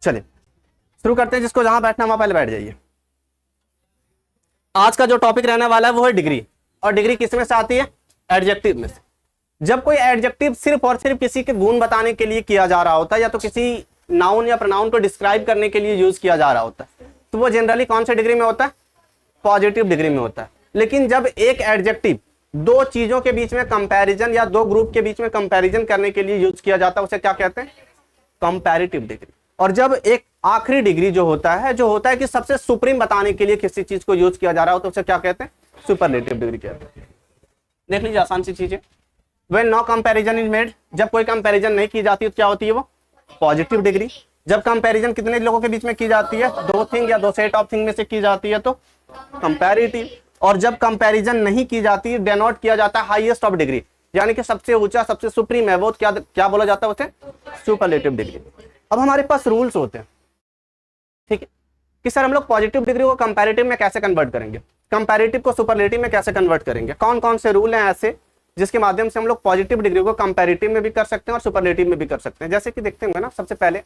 चलिए शुरू करते हैं, जिसको जहां बैठना वहां पहले बैठ जाइए। आज का जो टॉपिक रहने वाला है वो है डिग्री, और डिग्री किस में से आती है? एडजेक्टिव में से। जब कोई एडजेक्टिव सिर्फ और सिर्फ किसी के गुण बताने के लिए किया जा रहा होता है, या तो किसी नाउन या प्रोनाउन को डिस्क्राइब करने के लिए यूज किया जा रहा होता है, तो वो जनरली कौन से डिग्री में होता है? पॉजिटिव डिग्री में होता है। लेकिन जब एक एडजेक्टिव दो चीजों के बीच में कंपैरिजन या दो ग्रुप के बीच में कंपैरिजन करने के लिए यूज किया जाता है, उसे क्या कहते हैं? Comparative degree. और जब एक आखिरी डिग्री जो होता है कि सबसे सुप्रीम बताने के लिए किसी चीज को यूज किया जा रहा हो, तो उसे क्या कहते हैं? सुपरलेटिव डिग्री कहते हैं। देख लीजिए आसान सी चीज है। When no comparison is made, जब कोई कंपैरिजन नहीं की जाती तो क्या होती है? वो पॉजिटिव डिग्री। जब कंपैरिजन कितने लोगों के बीच में की जाती है? दो थिंग या दो सेट ऑफ थिंग में से की जाती है, तो कंपैरेटिव। और जब कंपैरिजन नहीं की जाती, डेनोट किया जाता है हाईएस्ट ऑफ डिग्री, यानी कि सबसे ऊंचा सबसे सुप्रीम है, वो क्या बोला जाता है उसे? Superlative degree. अब हमारे पास रूल्स होते हैं, ठीक है, कि सर हम लोग पॉजिटिव डिग्री को कंपैरेटिव में कैसे कन्वर्ट करेंगे, कंपैरेटिव को सुपरलेटिव में कैसे कन्वर्ट करेंगे, कौन कौन से रूल हैं ऐसे जिसके माध्यम से हम लोग पॉजिटिव डिग्री को कंपैरेटिव में भी कर सकते हैं और सुपरलेटिव में भी कर सकते हैं। जैसे कि देखते होंगे ना, सबसे पहले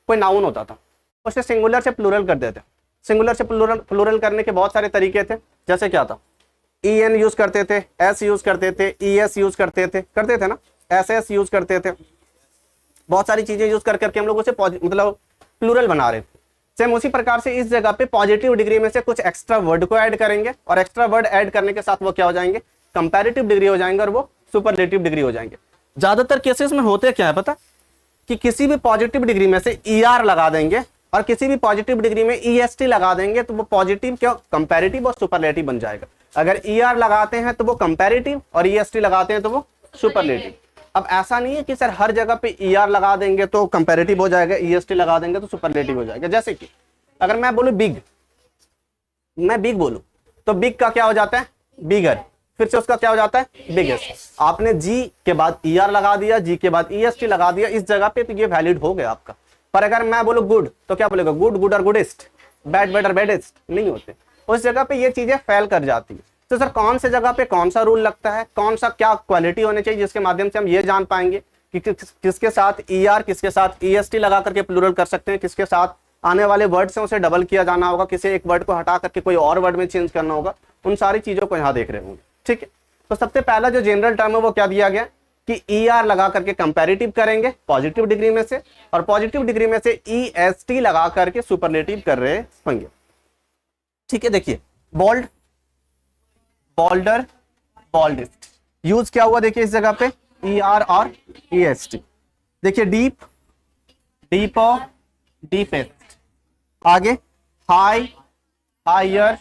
कोई नाउन होता था, उसे सिंगुलर से प्लूरल कर देते। सिंगुलर से प्लूरल करने के बहुत सारे तरीके थे। जैसे क्या था? EN यूज करते थे, S यूज करते थे, ES यूज करते थे ना, SS यूज करते थे। बहुत सारी चीजें यूज कर करके हम लोग उसे मतलब प्लूरल बना रहे थे। सेम उसी प्रकार से इस जगह पे पॉजिटिव डिग्री में से कुछ एक्स्ट्रा वर्ड को ऐड करेंगे, और एक्स्ट्रा वर्ड ऐड करने के साथ वो क्या हो जाएंगे? कंपैरेटिव डिग्री हो जाएंगे, और वो सुपरलेटिव डिग्री हो जाएंगे। ज्यादातर केसेस में होते क्या है पता? कि किसी भी पॉजिटिव डिग्री में से ER लगा देंगे और किसी भी पॉजिटिव डिग्री में EST लगा देंगे, तो वो पॉजिटिव क्या कंपैरेटिव और सुपरलेटिव बन जाएगा। अगर ER लगाते हैं तो वो कंपैरेटिव, और EST लगाते हैं तो वो सुपरलेटिव। अब ऐसा नहीं है कि सर हर जगह पे ER लगा देंगे तो कंपैरेटिव हो जाएगा, EST लगा देंगे तो सुपरलेटिव हो जाएगा। जैसे कि अगर मैं बोलूं बिग, मैं बिग बोलूं तो बिग का क्या हो जाता है? बिगर। फिर से उसका क्या हो जाता है? बिगेस्ट। आपने G के बाद ER लगा दिया, G के बाद EST लगा दिया इस जगह पे, तो ये वैलिड हो गया आपका। पर अगर मैं बोलूं गुड, तो क्या बोलेगा? गुड, गुड और गुडेस्ट, बैड, बेटर, बेडेस्ट नहीं होते। उस जगह पे ये चीजें फेल कर जाती है। तो सर कौन से जगह पे कौन सा रूल लगता है, कौन सा क्या क्वालिटी होनी चाहिए, जिसके माध्यम से हम ये जान पाएंगे कि किसके साथ ER, किसके साथ EST लगा करके प्लूरल कर सकते हैं, किसके साथ आने वाले वर्ड से उसे डबल किया जाना होगा, किसी एक वर्ड को हटा करके कोई और वर्ड में चेंज करना होगा। उन सारी चीजों को यहाँ देख रहे होंगे, ठीक है। तो सबसे पहला जो जनरल टर्म है वो क्या दिया गया कि ER लगा करके कंपैरेटिव करेंगे पॉजिटिव डिग्री में से, और पॉजिटिव डिग्री में से EST लगा करके सुपरलेटिव कर रहे होंगे, ठीक है। देखिए बोल्ड, बोल्डर, बोल्डेस्ट यूज क्या हुआ, देखिए इस जगह पे ER और EST। देखिए डीप, डीपर, डीपेस्ट। आगे हाई, हायर,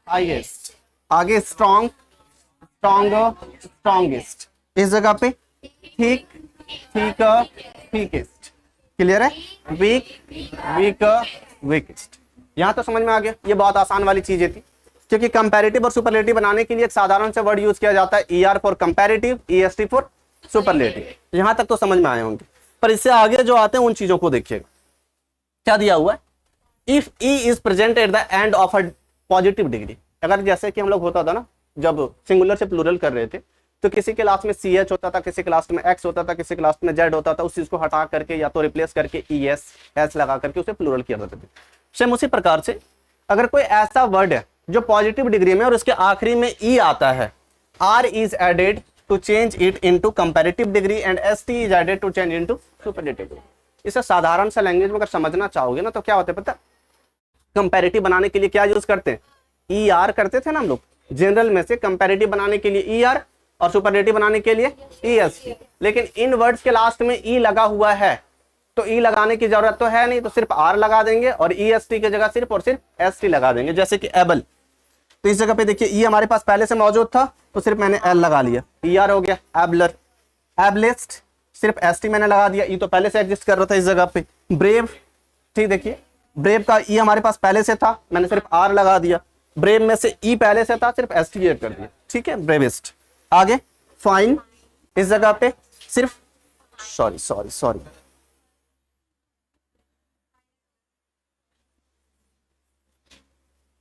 हाईएस्ट। आगे स्ट्रॉन्ग, स्ट्रॉन्गर, स्ट्रॉन्गेस्ट। इस जगह पे थिक, थिकर, थिकेस्ट। क्लियर है? Weak, weaker, weakest. यहां तो समझ में आ गया। ये बहुत आसान वाली चीजें थी, क्योंकि कंपैरेटिव और सुपरलेटिव बनाने के लिए एक साधारण से वर्ड यूज किया जाता है, ER for comparative, EST for superlative. यहां तक तो समझ में आए होंगे। पर इससे आगे जो आते हैं उन चीजों को देखिएगा। क्या दिया हुआ है? If E is present at the end of a positive degree. अगर जैसे कि हम लोग होता था ना, जब सिंगुलर से प्लूरल कर रहे थे, तो किसी के लास्ट में CH होता था, किसी के लास्ट में X होता था, किसी के लास्ट में Z होता था। उस चीज को हटा करके या तो रिप्लेस करके ES, S लगा करके उसे प्लूरल किया जाता था। सेम उसी प्रकार से अगर कोई ऐसा वर्ड है जो पॉजिटिव डिग्री में और उसके आखिरी में E आता है, R is added to change it into comparative degree and ST is added to change into superlative degree. इसे साधारण सा लैंग्वेज में अगर समझना चाहोगे ना, तो क्या होता है पता? कंपैरेटिव बनाने के लिए क्या यूज करते हैं? ER करते थे ना हम लोग जनरल में से, कंपैरेटिव बनाने के लिए ER और सुपरलेटिव बनाने के लिए EST। लेकिन इन वर्ड्स के लास्ट में E लगा हुआ है, तो E लगाने की जरूरत तो है नहीं, तो सिर्फ R लगा देंगे और EST की जगह सिर्फ और सिर्फ ST लगा देंगे। जैसे कि एबल, तो इस जगह पे देखिए E हमारे पास पहले से मौजूद था, तो सिर्फ मैंने L लगा लिया, ER हो गया। एबलर, एबलिस्ट, सिर्फ ST मैंने लगा दिया, E तो पहले से एग्जिस्ट कर रहा था इस जगह पे। ब्रेव, ठीक, देखिए ब्रेव का E हमारे पास पहले से था, मैंने सिर्फ R लगा दिया। ब्रेव में से E पहले से था, सिर्फ ST ऐड कर दिया, ठीक है, ब्रेवेस्ट। आगे फाइन, इस जगह पे सिर्फ सॉरी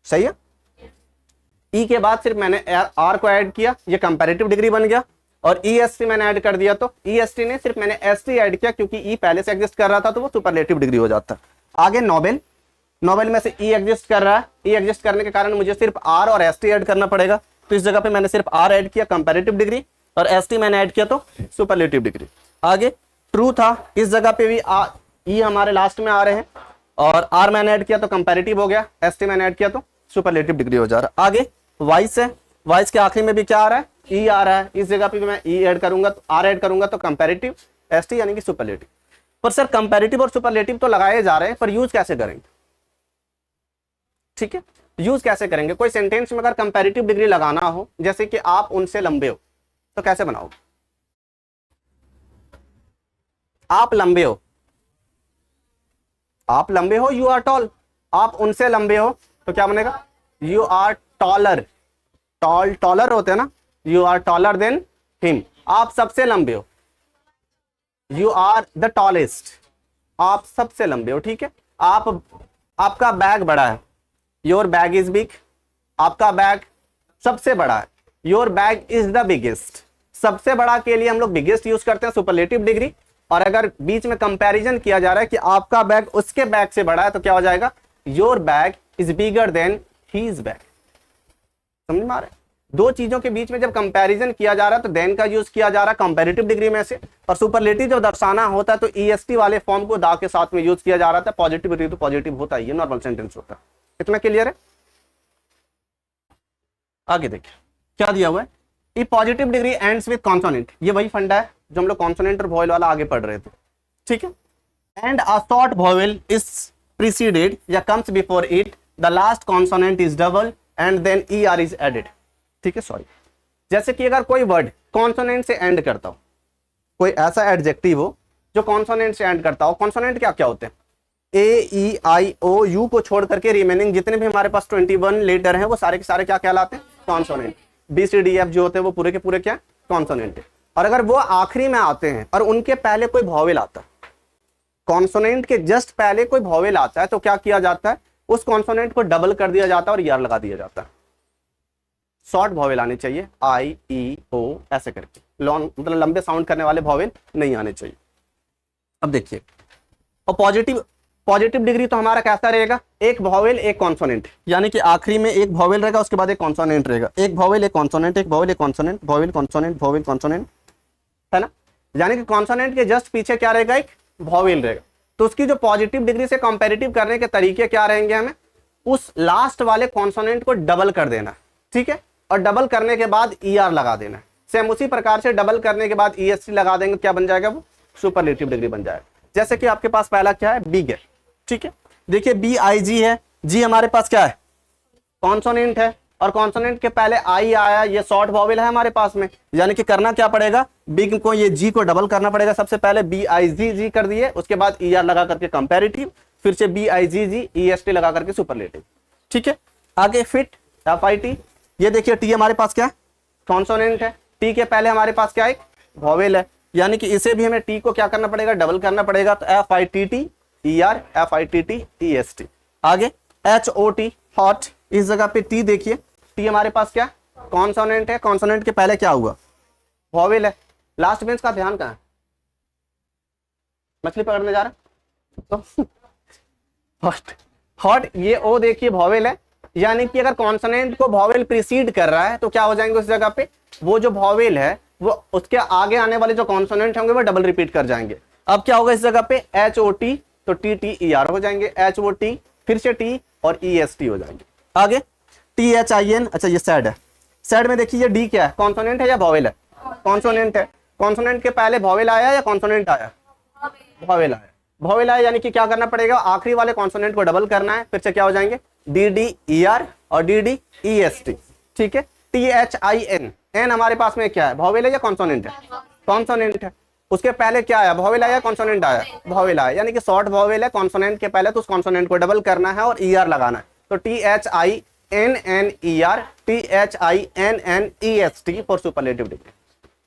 सही है। E के बाद सिर्फ मैंने R को ऐड किया, ये कंपैरेटिव डिग्री बन गया। और EST मैंने ऐड कर दिया, तो EST ने सिर्फ मैंने ST ऐड किया, क्योंकि E पहले से एग्जिस्ट कर रहा था, तो वो सुपरलेटिव डिग्री हो जाता। आगे नोबेल, नोबेल में से ई एग्जिस्ट कर रहा है, ई एग्जिस्ट करने के कारण मुझे सिर्फ आर और एस टी ऐड करना पड़ेगा, तो इस जगह पे मैंने सिर्फ आर ऐड किया कंपैरेटिव डिग्री, और एस टी मैंने ऐड किया तो सुपरलेटिव डिग्री। आगे ट्रू था, इस जगह पे भी ई हमारे लास्ट में आ रहे हैं, और आर मैंने ऐड किया तो कंपैरेटिव हो गया, एस टी मैंने ऐड किया तो सुपरलेटिव डिग्री हो जा रहा है। आगे वाइस है, वाइस के आखिरी में भी क्या आ रहा है, ई आ रहा है, इस जगह पे भी मैं ई ऐड करूंगा तो आर ऐड करूंगा तो कंपैरेटिव, एस टी यानी कि सुपरलेटिव। पर सर कंपैरेटिव और सुपरलेटिव तो लगाए जा रहे हैं, पर यूज कैसे करेंगे? ठीक है, यूज कैसे करेंगे? कोई सेंटेंस में अगर कंपैरेटिव डिग्री लगाना हो, जैसे कि आप उनसे लंबे हो, तो कैसे बनाओगे? आप लंबे हो, आप लंबे हो, यू आर टॉल। आप उनसे लंबे हो तो क्या बनेगा? You are taller. Tall taller होते हैं ना, you are taller than him. आप सबसे लंबे हो, यू आर द टॉलेस्ट। आप सबसे लंबे हो, ठीक है। आपका बैग बड़ा है, योर बैग इज बिग। आपका बैग सबसे बड़ा है, your bag is the biggest. सबसे बड़ा के लिए हम लोग बिगेस्ट यूज करते हैं, सुपरलेटिव डिग्री। और अगर बीच में कंपैरिजन किया जा रहा है कि आपका बैग उसके बैग से बड़ा है, तो क्या हो जाएगा? Your bag is bigger than his bag. समझ में आ रहा है? दो चीजों के बीच में जब कंपैरिजन किया जा रहा है तो देन का यूज किया जा रहा है कंपैरेटिव डिग्री में से, और सुपरलेटिव जब दर्शाना होता है तो ईएसटी वाले फॉर्म को दा के साथ में यूज किया जा रहा था। पॉजिटिव डिग्री तो पॉजिटिव होता ही है, नॉर्मल सेंटेंस होता है। इतना क्लियर है? आगे देखिए क्या दिया हुआ है, ई positive degree ends with consonant. ये वही फंडा है जो हम लोग कॉन्सोनेंट और वॉवेल वाला आगे पढ़ रहे थे, ठीक है। And a short vowel is preceded या comes before it, the last consonant is double and then E R is added, ठीक है। सॉरी, जैसे कि अगर कोई वर्ड कॉन्सोनेंट से एंड करता हो, कोई ऐसा एडजेक्टिव हो जो कॉन्सोनेंट से एंड करता हो। कॉन्सोनेंट क्या क्या होते हैं? ए ई आई ओ यू को छोड़ करके रिमेनिंग जितने भी हमारे पास 21 लेटर हैं वो सारे के सारे क्या कहलाते हैं? Consonant. B C D F जो होते हैं वो पूरे के पूरे क्या? कॉन्सोनेंट है। और अगर वो आखिरी में आते हैं और उनके पहले कोई वॉवेल आता है, कॉन्सोनेंट के जस्ट पहले कोई वॉवेल आता है, तो क्या किया जाता है? उस कॉन्सोनेंट को डबल कर दिया जाता है और यार लगा दिया जाता है। शॉर्ट वॉवेल आने चाहिए, आई ई ओ ऐसे करके, लॉन्ग मतलब लंबे साउंड करने वाले वॉवेल नहीं आने चाहिए। अब देखिए, और पॉजिटिव डिग्री तो हमारा कैसा रहेगा? एक वॉवेल एक कॉन्सोनेंट, यानी कि आखिरी में एक वॉवेल रहेगा, उसके बाद एक कॉन्सोनेंट रहेगा। एक वॉवेल एक कॉन्सोनेंट, एक वॉवेल एक consonant, vowel consonant, vowel consonant, है ना। यानी कि कॉन्सोनेंट के जस्ट पीछे क्या रहेगा? एक वॉवेल रहेगा। तो उसकी जो पॉजिटिव डिग्री से कंपैरेटिव करने के तरीके क्या रहेंगे? हमें उस लास्ट वाले कॉन्सोनेंट को डबल कर देना, ठीक है, और डबल करने के बाद ई आर लगा देना। सेम उसी प्रकार से डबल करने के बाद ई एस टी लगा देंगे, क्या बन जाएगा? वो सुपरलेटिव डिग्री बन जाएगा। जैसे कि आपके पास पहला क्या है? बिग है, ठीक है। देखिए बी आई जी है, जी हमारे पास क्या है? कॉन्सोनेंट है, और कॉन्सोनेंट के पहले आई आया, ये शॉर्ट वॉवेल है हमारे पास में। यानी कि करना क्या पड़ेगा? बिग को, ये जी को डबल करना पड़ेगा। सबसे पहले बी आई जी जी कर दिए, उसके बाद ई आर लगा करके कंपैरेटिव, फिर से B I G G E S T लगा करके सुपरलेटिव, ठीक है। आगे फिट, एफ आई टी, ये देखिए टी हमारे पास क्या है? कॉन्सोनेंट है। टी के पहले हमारे पास क्या है? एक वॉवेल है, यानी कि इसे भी हमें टी को क्या करना पड़ेगा? डबल करना पड़ेगा। तो F I T T E are, F I T T E S T. आगे एच ओ टी, हॉट, इस जगह पे टी देखिए, टी हमारे पास क्या? कॉन्सोनेंट है। कॉन्सोनेंट के पहले क्या हुआ? वॉवेल है। लास्ट बेंच का ध्यान कहाँ है? मछली पकड़ने जा रहा तो हॉट, हॉट, ये ओ देखिए वॉवेल है, यानी कि अगर कॉन्सोनेंट को वॉवेल प्रीसीड कर रहा है तो क्या हो जाएंगे उस जगह पे? वो जो वॉवेल है वो उसके आगे आने वाले जो कॉन्सोनेंट होंगे वो डबल रिपीट कर जाएंगे। अब क्या होगा इस जगह पे? एच ओ टी, तो टी टी ई आर हो जाएंगे, एच ओ टी, फिर से टी और ई एस टी हो जाएंगे। आगे टी एच आई एन, अच्छा ये सैड है। सैड में देखिए ये डी क्या है? कॉन्सोनेंट है या वॉवेल है? कॉन्सोनेंट है। कॉन्सोनेंट के पहले वॉवेल आया या कॉन्सोनेंट आया? वॉवेल आया। वॉवेल आया यानी कि क्या करना पड़ेगा? आखिरी वाले कॉन्सोनेंट को डबल करना है, फिर से क्या हो जाएंगे? डी डी ई आर और D D E S T, ठीक है। T H I N, N हमारे पास में क्या है? वॉवेल है या कॉन्सोनेंट है? कॉन्सोनेंट है। उसके पहले क्या आया? वॉवेल आया, कॉन्सोनेंट आया? वॉवेल आया, यानी कि शॉर्ट वॉवेल है कॉन्सोनेंट के पहले, तो उस कॉन्सोनेंट को डबल करना है और ई आर लगाना है। तो T H I N N E R, T H I N N E S T for superlative degree,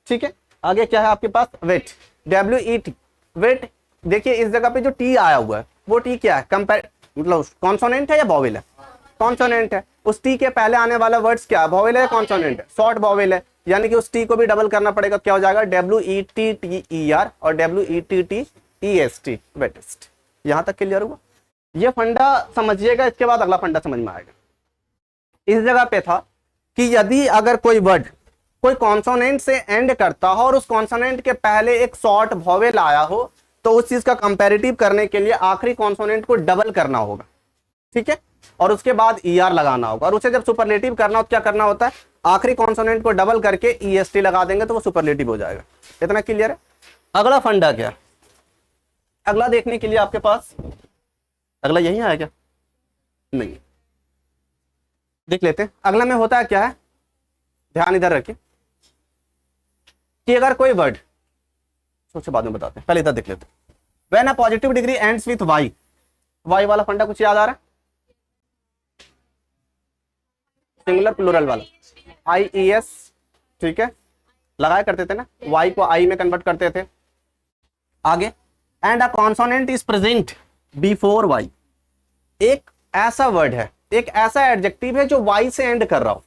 ठीक है। आगे क्या है आपके पास? Wait, W E T, wait. देखिए इस जगह पे जो टी आया हुआ है वो टी क्या है? कंपेयर मतलब कॉन्सोनेंट है या वॉवेल है? कॉन्सोनेंट है। उस टी के पहले आने वाला वर्ड्स क्या है? वॉवेल है या कॉन्सोनेंट है? शॉर्ट वॉवेल है, यानी कि उस टी को भी डबल करना पड़ेगा। क्या हो जाएगा? W E T T E R और W E T T E S T, wettest. यहां तक क्लियर हुआ? ये फंडा समझिएगा, इसके बाद अगला फंडा समझ में आएगा। इस जगह पे था कि यदि अगर कोई वर्ड कोई कॉन्सोनेंट से एंड करता हो और उस कॉन्सोनेंट के पहले एक शॉर्ट वॉवेल आया हो, तो उस चीज का कंपैरेटिव करने के लिए आखिरी कॉन्सोनेंट को डबल करना होगा, ठीक है, और उसके बाद ER लगाना होगा। और उसे जब सुपरलेटिव करना हो तो क्या करना होता है, आखिरी कॉन्सोनेंट को डबल करके EST लगा देंगे तो वो सुपरलेटिव हो जाएगा। इतना क्लियर है। अगला फंडा क्या, अगला देखने के लिए आपके पास अगला यही आया क्या, नहीं, देख लेते हैं। अगला में होता है क्या है, ध्यान इधर रखिए कि अगर कोई वर्ड, सोचे बाद में बताते हैं, पहले इधर देख लेते हैं। When a positive degree ends with Y, Y वाला फंडा कुछ याद आ रहा है, सिंगुलर प्लूरल वाला IES, ठीक है, लगाया करते थे ना, वाई को आई में कन्वर्ट करते थे। आगे, and a consonant is present before Y, एक ऐसा वर्ड है, एक ऐसा एडजेक्टिव है जो वाई से एंड कर रहा हो,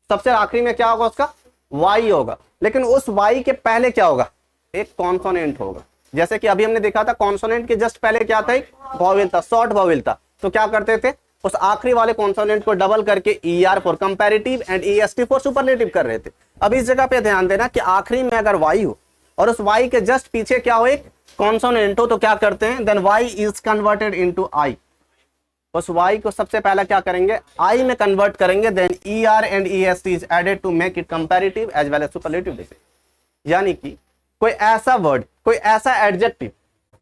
सबसे आखिरी में क्या होगा उसका, वाई होगा, लेकिन उस वाई के पहले क्या होगा, एक कॉन्सोनेंट होगा। जैसे कि अभी हमने देखा था कॉन्सोनेंट के जस्ट पहले क्या था, एक वॉवेल था, शॉर्ट वॉवेल था, तो क्या करते थे, उस आखिरी वाले कॉन्सोनेंट को डबल करके ER for comparative and EST for superlative कर रहे थे। अब इस जगह पे ध्यान देना कि आखिरी में अगर वाई हो और उस वाई के जस्ट पीछे क्या हो, एक कॉन्सोनेंट हो, तो क्या करते हैं, then Y is converted into I, उस y को सबसे पहला क्या करेंगे, I में कन्वर्ट करेंगे, then ER and EST is added to make it comparative as well as superlative degree. यानी कि कोई ऐसा वर्ड, कोई ऐसा एडजेक्टिव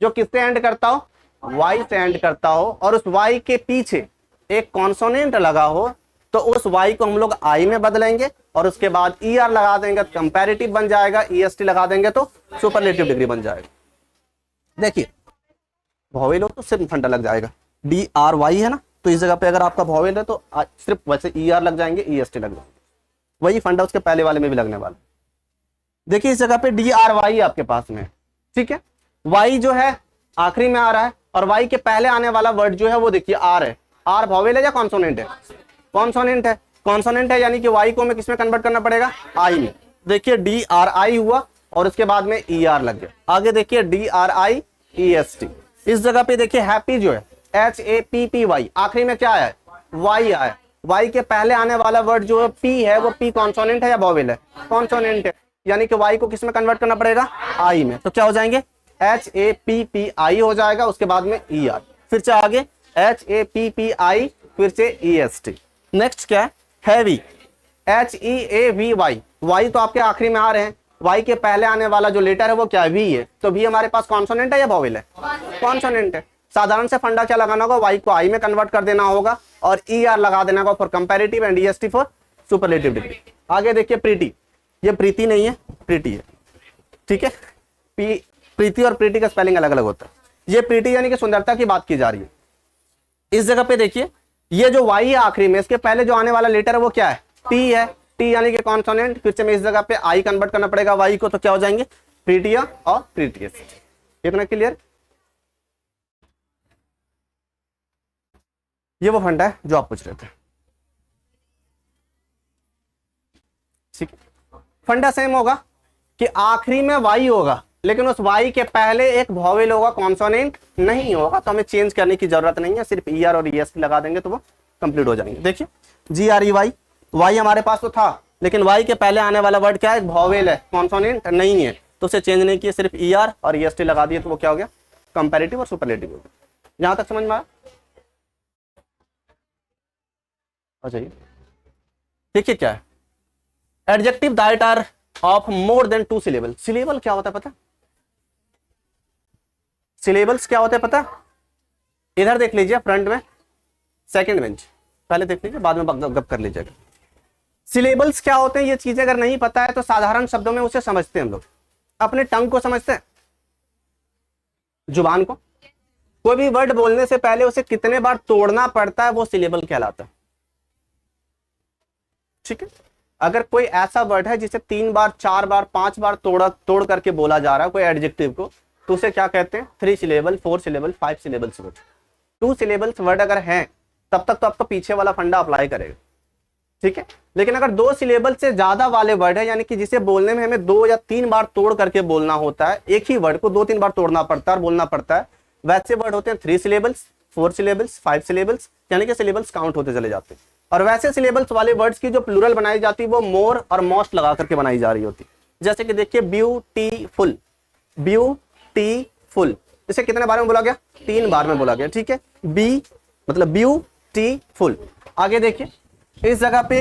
जो किससे एंड करता हो, y से एंड करता हो, और उस y के पीछे एक कॉन्सोनेंट लगा हो, तो उस y को हम लोग I में बदलेंगे और उसके बाद ER लगा देंगे तो कंपैरेटिव बन जाएगा, EST लगा देंगे तो सुपरलेटिव डिग्री बन जाएगा। देखिए वॉवेल हो तो सिर्फ फंडा लग जाएगा, DRY है ना, तो इस जगह पे अगर आपका वॉवेल है तो सिर्फ वैसे ER लग जाएंगे, EST लग जाएंगे, वही फंडा उसके पहले वाले में भी लगने वाला। देखिए इस जगह पे DRY आपके पास में, ठीक है, Y जो है आखिरी में आ रहा है और Y के पहले आने वाला वर्ड जो है वो देखिए R है। R वॉवेल है या कॉन्सोनेंट है, कॉन्सोनेंट है, कॉन्सोनेंट है, यानी कि Y को हमें किसमें कन्वर्ट करना पड़ेगा, I में। देखिए DRI हुआ और उसके बाद में ER लग गया। आगे देखिए DRI EST। इस जगह पे देखिए हैप्पी जो है HAPPY, आखिरी में क्या है, Y आया। Y के पहले आने वाला वर्ड जो है P है, वो P कॉन्सोनेंट है या वॉवेल है, कॉन्सोनेंट है, यानी कि Y को किस में कन्वर्ट करना पड़ेगा, I में। तो क्या हो जाएंगे, HAPPI हो जाएगा, उसके बाद में ER, फिर से आगे HAPPI, फिर से EST। नेक्स्ट क्या है, हैवी, HEAVY, Y तो आपके आखिरी में आ रहे हैं, Y के पहले आने वाला जो लेटर है वो क्या है, V है, तो V हमारे पास कॉन्सोनेंट है या वॉवेल है, कॉन्सोनेंट है। साधारण से फंडा क्या लगाना होगा, Y को I में कन्वर्ट कर देना होगा और ER लगा देना होगा for comparative and EST for superlative degree. आगे देखिए प्रीति, ये प्रीति नहीं है, प्रीति है, ठीक है, प्रीति और प्रीति का स्पेलिंग अलग अलग होता है। ये प्रीति यानी कि सुंदरता की बात की जा रही है। इस जगह पे देखिए ये जो Y है आखिरी में, इसके पहले जो आने वाला लेटर है वो क्या है, T है, T यानी कि कॉन्सोनेंट, फिर से मैं इस जगह पे I कन्वर्ट करना पड़ेगा Y को, तो क्या हो जाएंगे, प्रीटिया और प्रीटियस। इतना क्लियर। ये वो फंडा है जो आप पूछ रहे थे, ठीक है। फंडा सेम होगा कि आखिरी में Y होगा, लेकिन उस Y के पहले एक वॉवेल होगा, कॉन्सोनेंट नहीं होगा, तो हमें चेंज करने की जरूरत नहीं है, सिर्फ ER और EST लगा देंगे तो वो कंप्लीट हो जाएंगे। देखिए GREY, Y हमारे पास तो था, लेकिन Y के पहले आने वाला वर्ड क्या है, वॉवेल है, कॉन्सोनेंट नहीं है, तो उसे चेंज नहीं किया, सिर्फ ER और EST लगा दिए, तो वो क्या हो गया, कंपैरेटिव और सुपरलेटिव हो गया। यहां तक समझ में आया। जाइए देखिए क्या है, adjective that are of more than 2 syllable. Syllable क्या होता है पता, सिलेबल्स क्या होते हैं पता, इधर देख लीजिए फ्रंट में, सेकंड बेंच, पहले देख लीजिए बाद में गप कर लीजिएगा। सिलेबल्स क्या होते हैं, ये चीजें अगर नहीं पता है तो साधारण शब्दों में उसे समझते हैं हम लोग, अपने टंग को समझते हैं, जुबान को। कोई भी वर्ड बोलने से पहले उसे कितने बार तोड़ना पड़ता है वो सिलेबल कहलाता है, ठीक है। अगर कोई ऐसा वर्ड है जिसे 3 बार 4 बार 5 बार तोड़ करके बोला जा रहा है कोई एडजेक्टिव को, तो उसे क्या कहते हैं, 3 syllable 4 syllable 5 syllables word. 2 syllables word अगर हैं तब तक तो आपका पीछे वाला फंडा अप्लाई करेगा, ठीक है। लेकिन अगर 2 सिलेबल से ज्यादा वाले वर्ड है, यानी कि जिसे बोलने में हमें 2 या 3 बार तोड़ करके बोलना होता है, एक ही वर्ड को 2-3 बार तोड़ना पड़ता है और बोलना पड़ता है, वैसे वर्ड होते हैं 3 सिलेबल्स 4 सिलेबल्स, 5 सिलेबल्स, यानी कि सिलेबल्स काउंट होते चले जाते हैं। और वैसे सिलेबल्स वाले वर्ड्स की जो प्लूरल बनाई जाती है वो मोर और मोस्ट लगा करके बनाई जा रही होती है। जैसे कि देखिए ब्यूटीफुल, ब्यूटीफुल, इसे कितने बार में बोला गया? 3 बार में बोला गया, ठीक है। बी मतलब ब्यूटीफुल। आगे देखिए इस जगह पे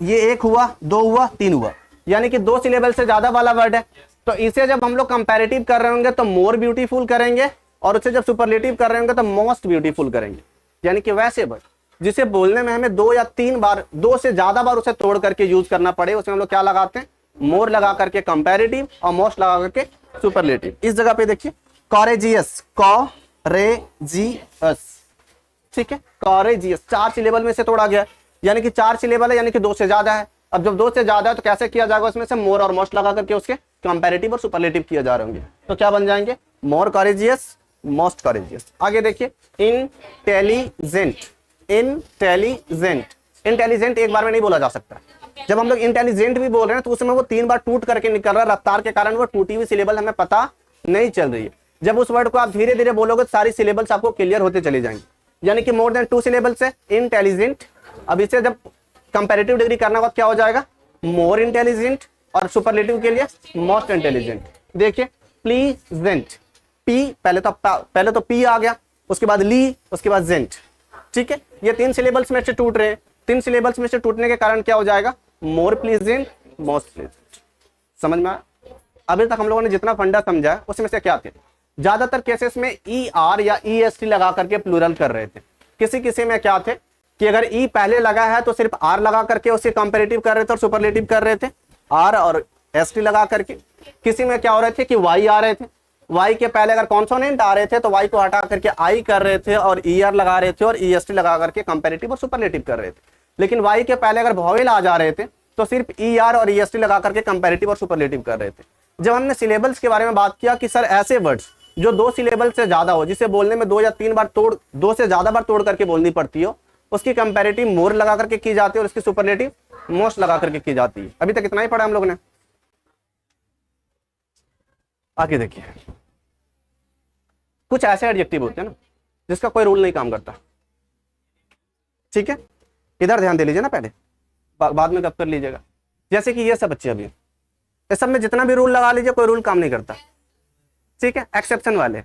ये 1 हुआ, 2 हुआ, 3 हुआ, यानी कि 2 सिलेबल से ज्यादा वाला वर्ड है। तो इसे जब हम लोग कंपैरेटिव कर रहे होंगे तो मोर ब्यूटीफुल करेंगे, और उसे जब सुपरलेटिव कर रहे होंगे तो मोस्ट ब्यूटीफुल करेंगे। यानी कि वैसे वर्ड जिसे बोलने में हमें 2 या 3 बार, 2 से ज्यादा बार उसे तोड़ करके यूज करना पड़े, उसमें हम लोग क्या लगाते हैं? मोर लगा करके कंपैरेटिव और मोस्ट लगा करके सुपरलेटिव। इस जगह पे देखिए कॉरेजियस, कॉरेजियस, ठीक है, कॉरेजियस 4 सिलेबल में से तोड़ा गया, यानी कि 4 सिलेबल है, यानी कि 2 से ज्यादा है। अब जब 2 से ज्यादा है तो कैसे किया जाएगा? उसमें से मोर और मोस्ट लगा करके उसके कंपैरेटिव और सुपरलेटिव किया जा रहे होंगे, तो क्या बन जाएंगे? मोर कॉरेजियस, मोस्ट कॉरेजियस। आगे देखिए इंटेलिजेंट, इंटेलिजेंट, इंटेलिजेंट एक बार में नहीं बोला जा सकता। जब हम लोग इंटेलिजेंट भी बोल रहे हैं तो उसमें वो 3 बार टूट करके निकल रहा है, रफ्तार के कारण वो टूटी हुई सिलेबल हमें पता नहीं चल रही है। जब उस वर्ड को आप धीरे धीरे बोलोगे तो सारी सिलेबल्स आपको क्लियर होते चली जाएंगी। यानी कि मोर देन 2 सिलेबल्स है इंटेलिजेंट। अब इसे जब कंपैरेटिव डिग्री करना होगा क्या हो जाएगा? मोर इंटेलिजेंट, और सुपरलेटिव के लिए मोस्ट इंटेलिजेंट। देखिए प्लीजेंट, पी पहले तो पी आ गया, उसके बाद ली, उसके बाद जेंट, ठीक है। ये 3 सिलेबल्स में से टूट रहे हैं। 3 सिलेबल्स में से टूटने के कारण क्या हो जाएगा? मोर प्लीजेंट, मोस्ट प्लीजेंट। समझ में आया? अभी तक हम लोगों ने जितना फंडा समझा है उसमें से क्या थे? ज्यादातर केसेस में ई आर या ई एस टी लगा करके प्लूरल कर रहे थे। किसी किसी में क्या थे कि अगर ई पहले लगा है तो सिर्फ आर लगा करके उससे कंपैरेटिव कर रहे थे और सुपरलेटिव कर रहे थे, आर और एस टी लगा करके। किसी में क्या हो रहे थे कि वाई आ रहे थे, वाई के पहले अगर कॉन्सोनेंट आ रहे थे तो वाई को हटा करके आई कर रहे थे और ई आर लगा रहे थे और ई एस टी लगा करके कंपैरेटिव और सुपरलेटिव कर रहे थे। लेकिन वाई के पहले अगर वॉवेल आ जा रहे थे तो सिर्फ ई आर और ई एस टी लगा करके कंपैरेटिव और सुपरलेटिव कर रहे थे। जब हमने सिलेबल्स के बारे में बात किया कि सर ऐसे वर्ड्स जो 2 सिलेबल से ज्यादा हो, जिसे बोलने में 2 या 3 बार 2 से ज्यादा बार तोड़ करके बोलनी पड़ती हो, उसकी कंपैरेटिव मोर लगा करके की जाती है और उसकी सुपरलेटिव मोस्ट लगा करके की जाती है। अभी तक इतना ही पढ़ा हम लोग ने। आगे देखिए कुछ ऐसे एडजेक्टिव होते हैं ना जिसका कोई रूल नहीं काम करता, ठीक है। इधर ध्यान दे लीजिए ना, पहले बाद में गप कर लीजिएगा। जैसे कि ये सब बच्चे अभी इस सब में जितना भी रूल लगा लीजिए कोई रूल काम नहीं करता, ठीक है। एक्सेप्शन वाले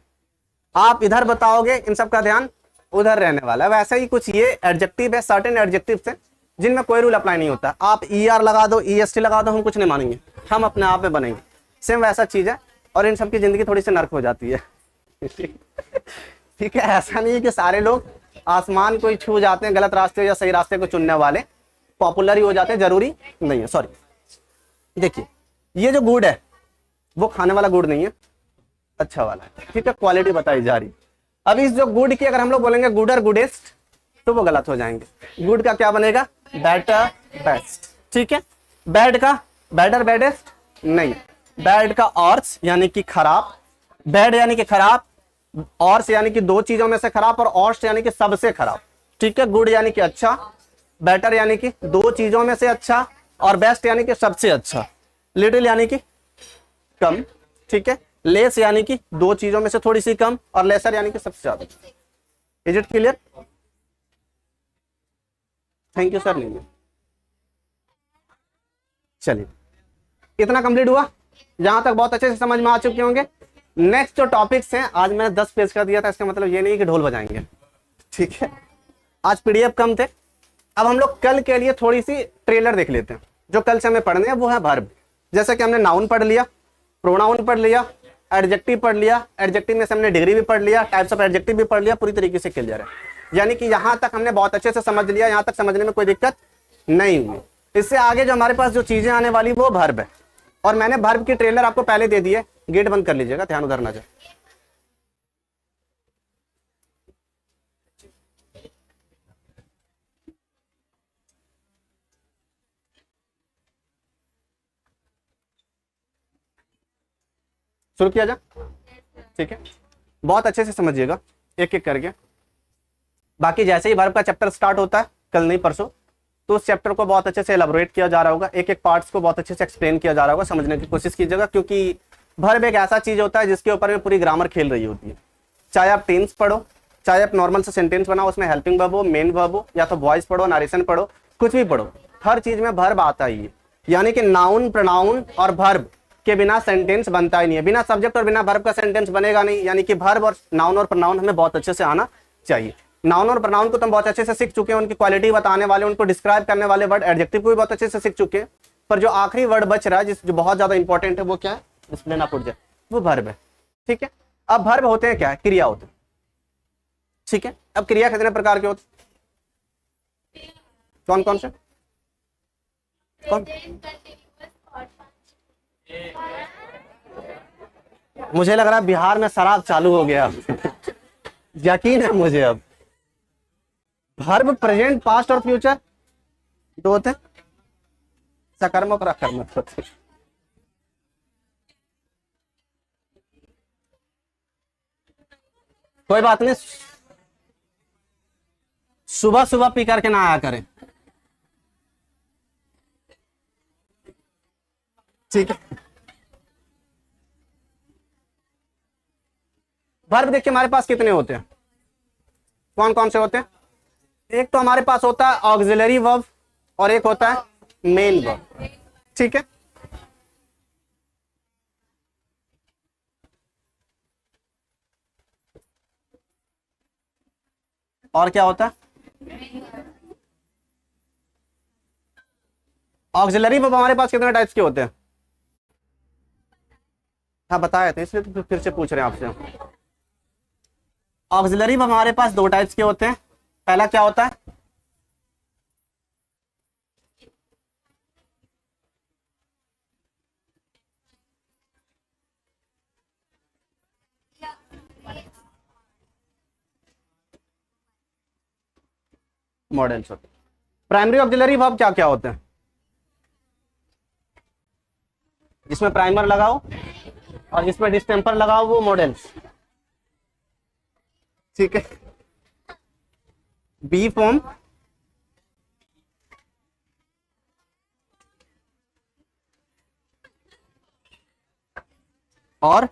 आप इधर बताओगे, इन सब का ध्यान उधर रहने वाला है। वैसे ही कुछ ये एडजेक्टिव है, सर्टेन एडजेक्टिव्स हैं जिनमें कोई रूल अप्लाई नहीं होता। आप ई आर लगा दो, ई एस टी लगा दो, हम कुछ नहीं मानेंगे, हम अपने आप में बनेंगे। सेम वैसा चीज है और इन सब की जिंदगी थोड़ी सी नर्क हो जाती है, ठीक है। ऐसा नहीं है कि सारे लोग आसमान को ही छू जाते हैं, गलत रास्ते या सही रास्ते को चुनने वाले पॉपुलर ही हो जाते हैं, जरूरी नहीं है। सॉरी, देखिए ये जो गुड़ है वो खाने वाला गुड़ नहीं है, अच्छा वाला है, ठीक है, क्वालिटी बताई जा रही। अब इस जो गुड की अगर हम लोग बोलेंगे गुडर गुडेस्ट तो वो गलत हो जाएंगे। गुड का क्या बनेगा? बेटर बेस्ट, ठीक है। बैड का बेटर बेडेस्ट नहीं, बैड का ऑर्स यानी कि खराब, बैड यानी कि खराब, ऑर्स यानी कि 2 चीजों में से खराब, और ऑर्स यानी कि सबसे खराब, ठीक है। गुड यानी कि अच्छा, बेटर यानी कि 2 चीजों में से अच्छा, और बेस्ट यानी कि सबसे अच्छा, लिटिल यानी कि कम, ठीक है। लेस यानी कि 2 चीजों में से थोड़ी सी कम, और लेसर यानी कि सबसे ज्यादा। Is it clear? Thank you sir. नहीं, चलिए इतना कंप्लीट हुआ, जहां तक बहुत अच्छे से समझ में आ चुके होंगे। नेक्स्ट जो टॉपिक्स हैं, आज मैंने 10 पेज का दिया था, इसका मतलब ये नहीं कि ढोल बजाएंगे, ठीक है। आज पीडीएफ कम थे। अब हम लोग कल के लिए थोड़ी सी ट्रेलर देख लेते हैं। जो कल से हमें पढ़ने हैं वो है वर्ब। जैसे कि हमने नाउन पढ़ लिया, प्रोनाउन पढ़ लिया, एडजेक्टिव पढ़ लिया, एडजेक्टिव में से हमने डिग्री भी पढ़ लिया, टाइप्स ऑफ एडजेक्टिव भी पढ़ लिया, पूरी तरीके से क्लियर है। यानी कि यहां तक हमने बहुत अच्छे से समझ लिया, यहां तक समझने में कोई दिक्कत नहीं हुई। इससे आगे जो हमारे पास जो चीजें आने वाली वो वर्ब है, और मैंने वर्ब की ट्रेलर आपको पहले दे दी है। गेट बंद कर लीजिएगा, ध्यान उधर ना जाए। शुरू किया जा, ठीक है। बहुत अच्छे से समझिएगा एक एक करके। बाकी जैसे ही वर्ब का चैप्टर स्टार्ट होता है, कल नहीं परसों, तो उस चैप्टर को बहुत अच्छे से एलाबोरेट किया जा रहा होगा, एक एक पार्ट्स को बहुत अच्छे से एक्सप्लेन किया जा रहा होगा, समझने की कोशिश कीजिएगा। क्योंकि वर्ब एक ऐसा चीज होता है जिसके ऊपर में पूरी ग्रामर खेल रही होती है। चाहे आप टेंस पढ़ो, चाहे आप नॉर्मल से सेंटेंस बनाओ, उसमें हेल्पिंग वर्ब हो, मेन वर्ब हो, या तो वॉइस पढ़ो, नरेशन पढ़ो, कुछ भी पढ़ो, हर चीज में वर्ब आता ही है। यानी कि नाउन, प्रोनाउन और वर्ब के बिना सेंटेंस बनता ही नहीं है। बिना सब्जेक्ट और बिना वर्ब का सेंटेंस बनेगा नहीं। यानी कि वर्ब और नाउन और प्रोनाउन हमें बहुत अच्छे से आना चाहिए। नाउन और प्रोनाउन को तुम बहुत अच्छे से सीख चुके हैं, उनकी क्वालिटी बताने वाले, उनको डिस्क्राइब करने वाले वर्ड एडजेक्टिव को भी बहुत अच्छे से सीख चुके हैं। पर जो आखिरी वर्ड बच रहा है, जो बहुत ज्यादा इंपॉर्टेंट है, वो क्या है? डिस्प्ले ना फुट जाए, वो वर्ब है। ठीक है, अब वर्ब होते हैं क्या है? क्रिया होते हैं। ठीक है, अब क्रिया कितने प्रकार के होते? कौन कौन से? कौन? मुझे लग रहा है बिहार में शराब चालू हो गया यकीन है मुझे। अब वर्ब प्रेजेंट, पास्ट और फ्यूचर दो होते हैं, सकर्मक और अकर्मक होते हैं। कोई बात नहीं, सुबह सुबह पी करके ना आया करें। ठीक है, वर्ब देखिए हमारे पास कितने होते हैं, कौन कौन से होते हैं? एक तो हमारे पास होता है ऑक्सिलरी वर्ब और एक होता है मेन वर्ब। ठीक है, और क्या होता है? ऑक्सिलरी वर्ब हमारे पास कितने टाइप्स के होते हैं? हाँ बताए थे, इसलिए तो फिर से पूछ रहे हैं आपसे। ऑक्सिलरी वर्ब हमारे पास दो टाइप्स के होते हैं। पहला क्या होता है? मॉडल्स होते हैं। प्राइमरी ऑक्सिलरी वर्ब क्या क्या होते हैं? जिसमें प्राइमर लगाओ और जिसमें डिस्टेम्पर लगाओ, वो मॉडल्स। ठीक है, बी फॉर्म, और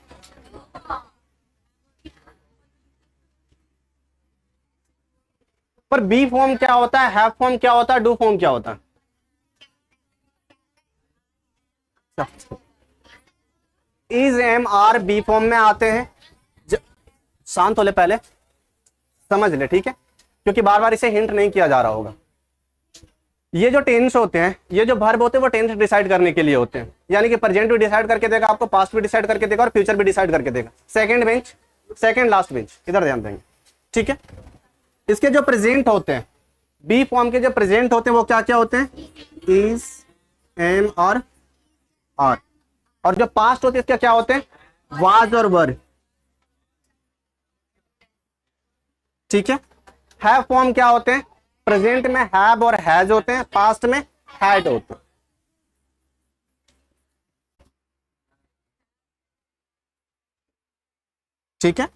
पर बी फॉर्म क्या होता है, हैव फॉर्म क्या होता है, डू फॉर्म क्या होता है? Is, am, are be form में आते हैं। शांत हो ले, पहले समझ ले, ठीक है, क्योंकि बार बार इसे हिंट नहीं किया जा रहा होगा। ये जो टेंस होते हैं, ये जो वर्ब होते हैं, वो टेंस डिसाइड करने के लिए होते हैं। यानी कि प्रेजेंट भी डिसाइड करके देगा आपको, पास्ट भी डिसाइड करके देगा और फ्यूचर भी डिसाइड करके देगा। Second bench, second last bench, इधर ध्यान देंगे। ठीक है, इसके जो प्रेजेंट होते हैं, बी फॉर्म के जो प्रेजेंट होते हैं, वो क्या क्या होते हैं? इज, एम और आर। और जो पास्ट होते हैं, इसके क्या होते हैं? वाज और वर। ठीक है, हैव फॉर्म क्या होते हैं? प्रेजेंट में हैव और हैज होते हैं, पास्ट में हैड होते हैं। ठीक है,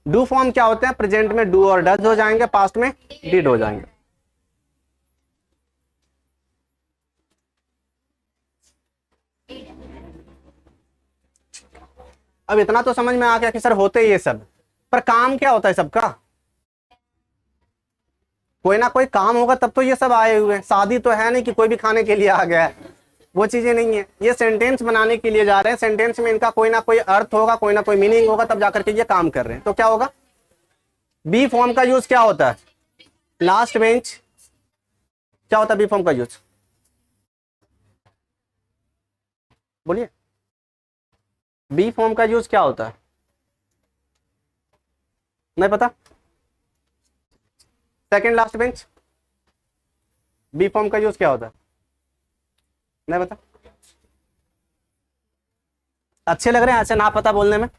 डू फॉर्म क्या होते हैं? प्रेजेंट में डू और डज हो जाएंगे, पास्ट में डिड हो जाएंगे। अब इतना तो समझ में आ गया कि सर होते ही ये सब, पर काम क्या होता है सबका? कोई ना कोई काम होगा तब तो ये सब आए हुए हैं। शादी तो है नहीं कि कोई भी खाने के लिए आ गया है, वो चीजें नहीं है। ये सेंटेंस बनाने के लिए जा रहे हैं, सेंटेंस में इनका कोई ना कोई अर्थ होगा, कोई ना कोई मीनिंग होगा, तब जाकर के ये काम कर रहे हैं। तो क्या होगा? बी फॉर्म का यूज क्या होता है? Last bench. क्या होता है बी फॉर्म का यूज? बोलिए, बी फॉर्म का यूज क्या होता है? नहीं पता? Second last bench, be form का यूज क्या होता है? नहीं पता? अच्छे लग रहे हैं ऐसे ना पता बोलने में?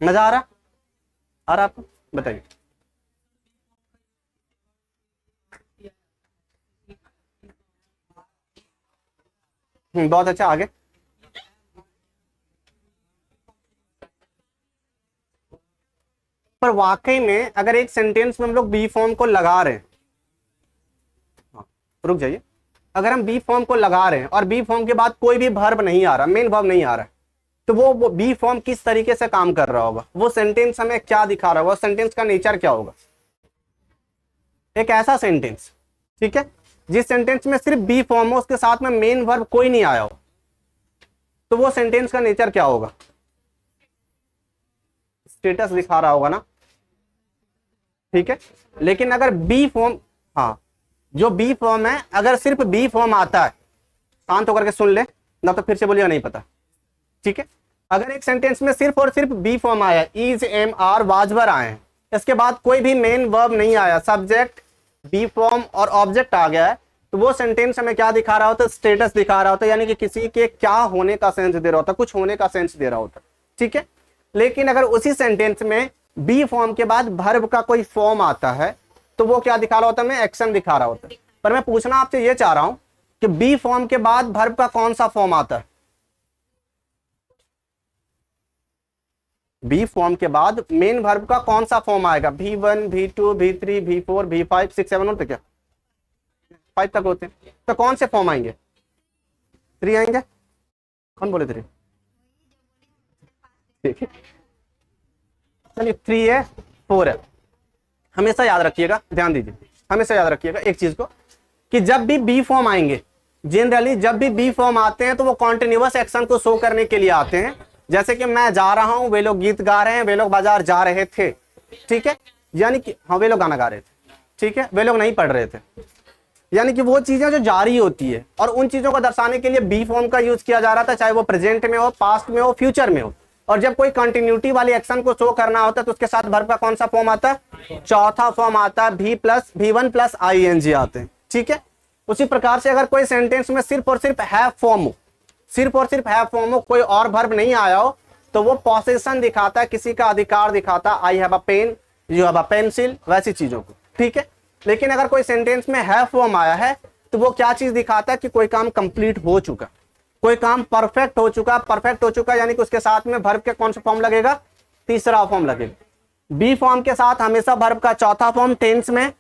मजा आ रहा? आ रहा आपको? बताइए। बहुत अच्छा, आगे। पर वाकई में अगर एक सेंटेंस में हम लोग बी फॉर्म को लगा रहे हैं, रुक जाइए, अगर हम बी फॉर्म को लगा रहे हैं और बी फॉर्म के बाद कोई भी वर्ब नहीं आ रहा, मेन वर्ब नहीं आ रहा है, तो वो बी फॉर्म किस तरीके से काम कर रहा होगा, वो सेंटेंस हमें क्या दिखा रहा होगा, सेंटेंस का नेचर क्या होगा। एक ऐसा सेंटेंस, ठीक है, जिस सेंटेंस में सिर्फ बी फॉर्म हो, उसके साथ में मेन वर्ब कोई नहीं आया हो, तो वो सेंटेंस का नेचर क्या होगा, स्टेटस दिखा रहा होगा ना, ठीक है। लेकिन अगर बी फॉर्म, हाँ, जो बी फॉर्म है, अगर सिर्फ बी फॉर्म आता है, शांत होकर के सुन ले, ना तो फिर से बोलिएगा नहीं पता, ठीक है। अगर एक सेंटेंस में सिर्फ और सिर्फ बी फॉर्म आया, इज, एम, आर, वाज, वर आए हैं, इसके बाद कोई भी मेन वर्ब नहीं आया, सब्जेक्ट, बी फॉर्म और ऑब्जेक्ट आ गया है, तो वो सेंटेंस हमें क्या दिखा रहा होता है, स्टेटस दिखा रहा होता है, यानी कि किसी के क्या होने का सेंस दे रहा होता है, कुछ होने का सेंस दे रहा होता है, ठीक है। लेकिन अगर उसी सेंटेंस में बी फॉर्म के बाद वर्ब का कोई फॉर्म आता है, तो वो क्या दिखा रहा होता है, मैं एक्शन दिखा रहा होता है। पर मैं पूछना आपसे ये चाह रहा हूं कि बी फॉर्म के बाद वर्ब का कौन सा फॉर्म आता है, बी फॉर्म के बाद मेन वर्ब का कौन सा फॉर्म आएगा, V1, V2, V3, V4, V5, 6, 7 होते क्या, 5 तक होते हैं, तो कौन से फॉर्म आएंगे, 3 आएंगे, कौन बोले 3, ठीक है, चलिए 3 है, 4 है। हमेशा याद रखिएगा, ध्यान दीजिए, हमेशा याद रखिएगा एक चीज को, कि जब भी बी फॉर्म आएंगे, जनरली जब भी बी फॉर्म आते हैं तो वो कॉन्टिन्यूअस एक्शन को शो करने के लिए आते हैं। जैसे कि मैं जा रहा हूं, वे लोग गीत गा रहे हैं, वे लोग बाजार जा रहे थे, ठीक है, यानी कि हाँ वे लोग गाना गा रहे थे, ठीक है, वे लोग नहीं पढ़ रहे थे, यानी कि वो चीजें जो जारी होती है, और उन चीजों को दर्शाने के लिए बी फॉर्म का यूज किया जा रहा था, चाहे वो प्रेजेंट में हो, पास्ट में हो, फ्यूचर में हो। और जब कोई कंटिन्यूटी वाली एक्शन को शो करना होता है तो उसके साथ वर्ब का कौन सा फॉर्म आता है, चौथा फॉर्म आता है, V+V1 प्लस ING आते हैं, ठीक है। उसी प्रकार से अगर कोई सेंटेंस में सिर्फ और सिर्फ हैव फॉर्म हो, सिर्फ और सिर्फ हैव फॉर्म हो, कोई और वर्ब नहीं आया हो, तो वो पॉसेशन दिखाता है, किसी का अधिकार दिखाता है, I have a pen, you have a pencil, वैसी चीजों को, ठीक है। लेकिन अगर कोई सेंटेंस में हैव फॉर्म आया है, तो वो क्या चीज दिखाता है कि कोई काम कंप्लीट हो चुका, कोई काम परफेक्ट हो चुका, परफेक्ट हो चुका, यानी कि उसके साथ में वर्ब के कौन सा फॉर्म लगेगा, तीसरा फॉर्म लगेगा। बी फॉर्म के साथ हमेशा वर्ब का चौथा फॉर्म टेंस में,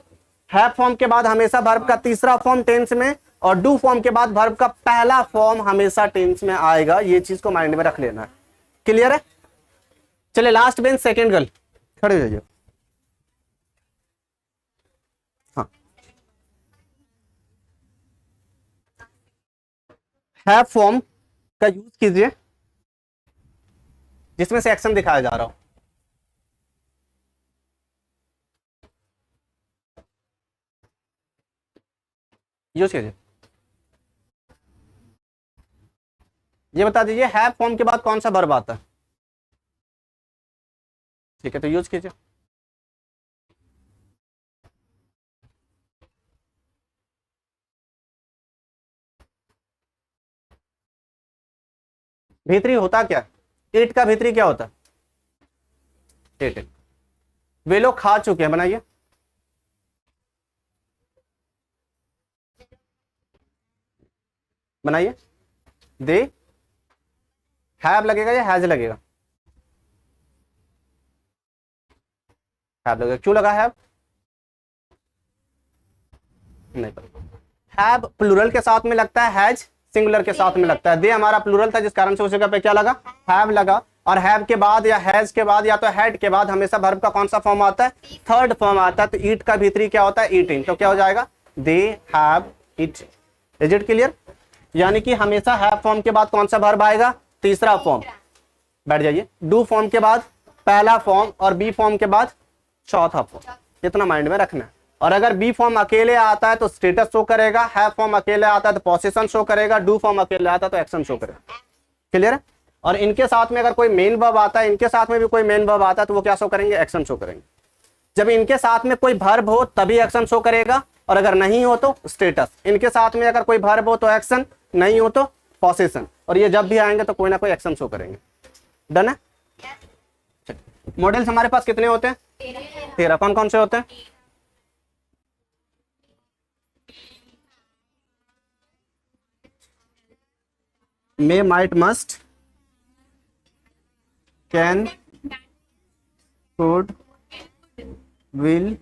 हैव फॉर्म के बाद हमेशा वर्ब का तीसरा फॉर्म टेंस में, और डू फॉर्म के बाद वर्ब का पहला फॉर्म हमेशा टेंस में आएगा। ये चीज को माइंड में रख लेना है, क्लियर है। चलिए लास्ट बेंच सेकंड गर्ल, खड़े हो जाइए। हाँ, हैव फॉर्म का यूज कीजिए जिसमें से एक्शन दिखाया जा रहा हो। यूज कीजिए। ये बता दीजिए हैव फॉर्म के बाद कौन सा वर्ब आता है, ठीक है, तो यूज कीजिए। भीतरी होता क्या, ईट का भीतरी क्या होता है, ईट। वे लोग खा चुके हैं, बनाइए। बनाइए। दे हैव लगेगा या हैज लगेगा, हैव लगेगा, क्यों लगा हैव, नहीं पता। हैव प्लूरल के साथ में लगता है, हैज सिंगुलर के साथ में लगता है। दे हमारा प्लूरल था, जिस कारण से उस जगह पे क्या लगा, हैव लगा। और हैव के बाद या हैज के बाद या तो हैड के बाद हमेशा वर्ब का कौन सा फॉर्म आता है, थर्ड फॉर्म आता है। तो ईट का भीतरी क्या होता है, ईटिंग, तो क्या हो जाएगा, they have eat. Is it clear. यानी कि हमेशा हैव फॉर्म के बाद कौन सा वर्ब आएगा, तीसरा फॉर्म। बैठ जाइए। डू फॉर्म के बाद पहला फॉर्म, और बी फॉर्म के बाद चौथा फॉर्म, इतना माइंड में रखना है। और अगर बी फॉर्म अकेले आता है तो स्टेटस शो करेगा, हैव फॉर्म अकेले आता है तो पोजीशन शो करेगा, डू फॉर्म अकेले आता है तो एक्शन शो करेगा। क्लियर है। और इनके साथ में अगर कोई मेन वर्ब आता है, इनके साथ में भी कोई मेन वर्ब आता है तो वो क्या शो करेंगे, एक्शन शो करेंगे। जब इनके साथ में कोई वर्ब हो तभी एक्शन शो करेगा, और अगर नहीं हो तो स्टेटस। इनके साथ में अगर कोई वर्ब हो तो एक्शन, नहीं हो तो पोजीशन। और ये जब भी आएंगे तो कोई ना कोई एक्शन शो करेंगे। डन है। मॉडल्स हमारे पास कितने होते हैं, 13। कौन कौन से होते हैं, may, might, must, can, could, will,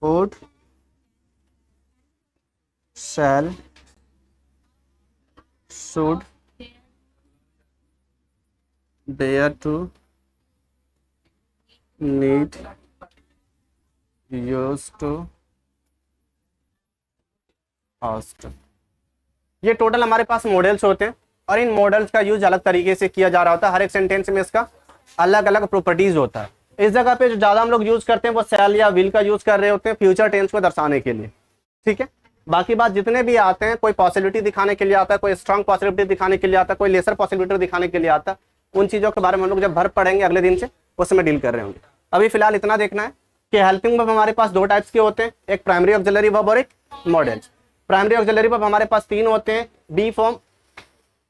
would, shall, should, dare to, need, use to, हॉस्ट। ये टोटल हमारे पास मॉडल्स होते हैं और इन मॉडल्स का यूज अलग तरीके से किया जा रहा होता है। हर एक सेंटेंस में इसका अलग अलग प्रॉपर्टीज होता है। इस जगह पे जो ज्यादा हम लोग यूज करते हैं वो शैल या विल का यूज कर रहे होते हैं फ्यूचर टेंस को दर्शाने के लिए, ठीक है। बाकी बात जितने भी आते हैं, कोई पॉसिबिलिटी दिखाने के लिए आता है, कोई स्ट्रांग पॉसिबिलिटी दिखाने के लिए आता है, कोई लेसर पॉसिबिलिटी दिखाने के लिए आता है, उन चीजों के बारे में हम लोग जब भर पढ़ेंगे अगले दिन से उस समय डील कर रहे होंगे। अभी फिलहाल इतना देखना है कि हेल्पिंग वर्ब हमारे पास दो टाइप्स के होते हैं, एक प्राइमरी ऑक्सिलरी वर्ब और एक मॉडल। प्राइमरी ऑक्सिलरी वर्ब हमारे पास तीन होते हैं, be form,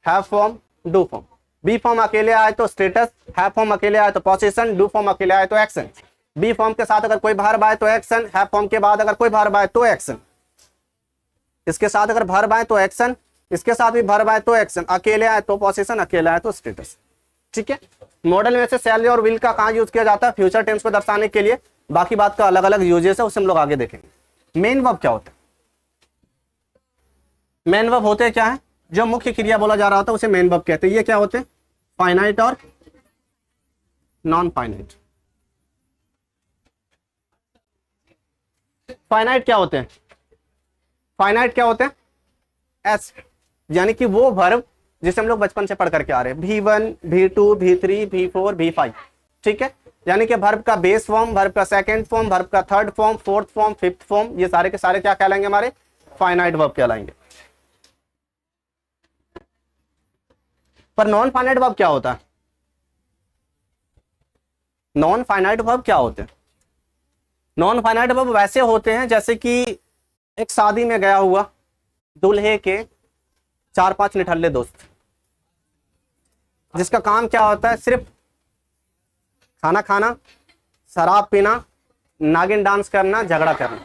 have form, do form. Be form अकेले आए तो स्टेटस, हैव फॉर्म अकेले आए तो पोजीशन, डू फॉर्म अकेले आए तो एक्शन। बी फॉर्म के साथ अगर कोई वर्ब आए तो एक्शन, हैव फॉर्म के बाद अगर कोई वर्ब आए तो एक्शन, इसके साथ अगर वर्ब आए तो एक्शन, इसके साथ भी वर्ब आए तो एक्शन, अकेले आए तो पोजीशन, अकेले आए तो स्टेटस, ठीक है। मॉडल में से शैल और विल का कहां यूज किया जाता है? फ्यूचर टेंस को दर्शाने के लिए। बाकी बात का अलग अलग यूजेस है, उसे हम लोग आगे देखेंगे। मेन वर्ब क्या होता है? मेन वर्ब होते क्या है? जो मुख्य क्रिया बोला जा रहा होता है उसे मेन वर्ब कहते हैं। ये क्या होते हैं? फाइनाइट और नॉन फाइनाइट। फाइनाइट क्या होते हैं? फाइनाइट क्या होते हैं? एस, यानी कि वो वर्ब जिसे हम लोग बचपन से पढ़ करके आ रहे हैं, V1, V2, V3, V4, V5, ठीक है। यानी कि वर्ब का बेस फॉर्म, वर्ब का सेकंड फॉर्म, वर्ब का third form, fourth form, fifth form, ये सारे के सारे क्या कहलाएंगे? हमारे फाइनाइट वर्ब कहलाएंगे। पर नॉन फाइनाइट वर्ब क्या होता है? नॉन फाइनाइट वर्ब क्या होते हैं? नॉन फाइनाइट वर्ब वैसे होते हैं जैसे कि एक शादी में गया हुआ दूल्हे के 4-5 निठल्ले दोस्त, जिसका काम क्या होता है? सिर्फ खाना खाना, शराब पीना, नागिन डांस करना, झगड़ा करना।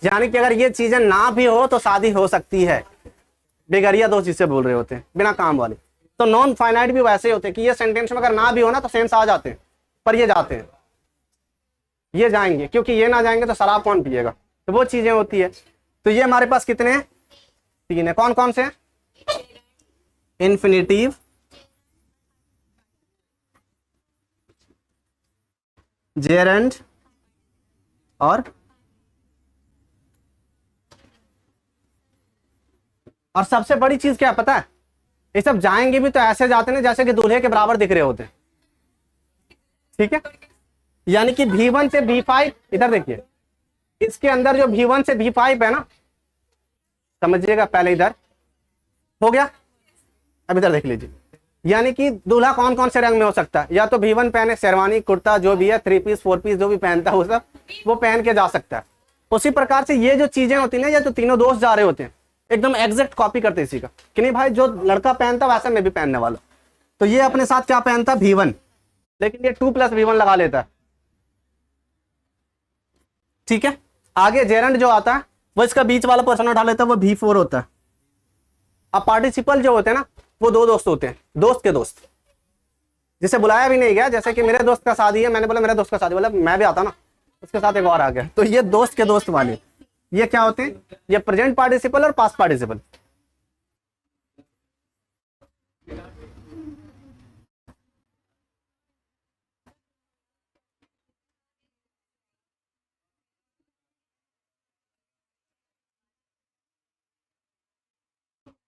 यानी कि अगर ये चीजें ना भी हो तो शादी हो सकती है। बेगरिया दोस्त जिसे बोल रहे होते हैं, बिना काम वाले। तो नॉन फाइनाइट भी वैसे होते हैं कि ये सेंटेंस में अगर ना भी हो ना तो सेंस आ जाते हैं, पर ये जाते हैं, ये जाएंगे, क्योंकि ये ना जाएंगे तो शराब कौन पिएगा। तो वो चीजें होती है। तो ये हमारे पास कितने हैं? 3 है। कौन कौन से हैं? इन्फिनिटिव, जेरेंड और सबसे बड़ी चीज क्या पता है? ये सब जाएंगे भी तो ऐसे जाते हैं जैसे कि दूल्हे के बराबर दिख रहे होते हैं, ठीक है। यानी कि V1 से V5, इधर देखिए, इसके अंदर जो V1 से V5 है ना, समझिएगा। पहले इधर हो गया, अब इधर देख लीजिए। यानी कि दूल्हा कौन कौन से रंग में हो सकता है? या तो V1 पहने, शेरवानी, कुर्ता, जो भी है, 3 पीस 4 पीस जो भी पहनता है वो सब वो पहन के जा सकता है। उसी प्रकार से ये जो चीजें होती है ना, ये तो तीनों दोस्त जा रहे होते हैं, एकदम एग्जैक्ट कॉपी करते इसी का, कि नहीं भाई जो लड़का पहनता वैसा मैं भी पहनने वाला। तो ये अपने साथ क्या पहनता? V1, लेकिन ये 2+V1 लगा लेता है, ठीक है। आगे जेरेंड जो आता है वो इसका बीच वाला पर्सन उठा लेता है, वो V4 होता है। अब पार्टिसिपल जो होते हैं ना, वो दो दोस्त होते हैं, दोस्त के दोस्त, जिसे बुलाया भी नहीं गया। जैसे कि मेरे दोस्त का शादी है, मैंने बोला मेरे दोस्त का शादी, बोला मैं भी आता ना, उसके साथ एक और आ गया। तो ये दोस्त के दोस्त वाले, ये क्या होते हैं? ये प्रेजेंट पार्टिसिपल और पास्ट पार्टिसिपल।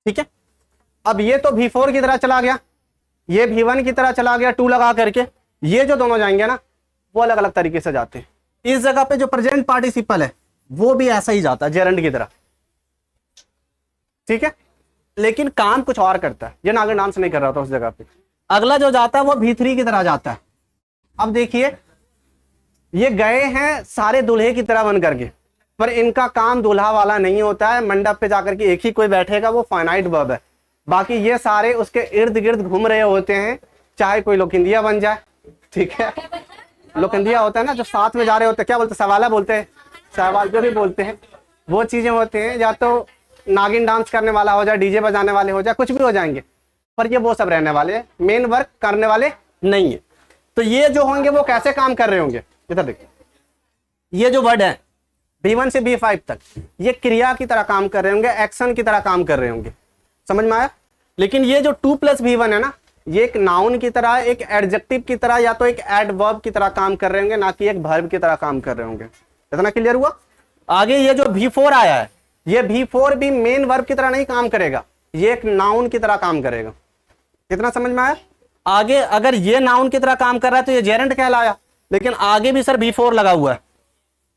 ठीक है। अब ये तो V4 की तरह चला गया, ये V1 की तरह चला गया 2 लगा करके। ये जो दोनों जाएंगे ना, वो अलग अलग तरीके से जाते हैं। इस जगह पे जो प्रेजेंट पार्टिसिपल है वो भी ऐसा ही जाता है, जेरेंड की तरह, ठीक है। लेकिन काम कुछ और करता है, ये नागिन डांस नहीं कर रहा था उस जगह पे। अगला जो जाता है वो V3 की तरह जाता है। अब देखिए, ये गए हैं सारे दूल्हे की तरह बन करके, पर इनका काम दूल्हा वाला नहीं होता है। मंडप पे जाकर के एक ही कोई बैठेगा, वो फाइनाइट वर्ब है। बाकी ये सारे उसके इर्द गिर्द घूम रहे होते हैं, चाहे कोई लोकिंदिया बन जाए, ठीक है। लोकिंदिया होता है ना, जो साथ में जा रहे होते हैं, क्या बोलते हैं? सवाला बोलते हैं, सहवाल जो भी बोलते हैं, वो चीजें होते हैं। या तो नागिन डांस करने वाला हो जाए, डीजे बजाने वाले हो जाए, कुछ भी हो जाएंगे, पर ये वो सब रहने वाले हैं, मेन वर्क करने वाले नहीं है। तो ये जो होंगे वो कैसे काम कर रहे होंगे? इधर देखिए, ये जो वर्ड है V1 से V5 तक, ये क्रिया की तरह काम कर रहे होंगे, एक्शन की तरह काम कर रहे होंगे, समझ में आया। लेकिन ये जो 2+V1 है ना, ये एक नाउन की तरह, एक एडजेक्टिव की तरह या तो एक एडवर्ब की तरह काम कर रहे होंगे, ना कि एक वर्ब की तरह काम कर रहे होंगे। इतना क्लियर हुआ। आगे ये जो V4 आया है, ये V4 भी मेन वर्ब की तरह नहीं काम करेगा, ये एक नाउन की तरह काम करेगा। कितना समझ में आया। आगे अगर ये नाउन की तरह काम कर रहा है तो ये जेरेंट कहलाया, लेकिन आगे भी सर V4 लगा हुआ है,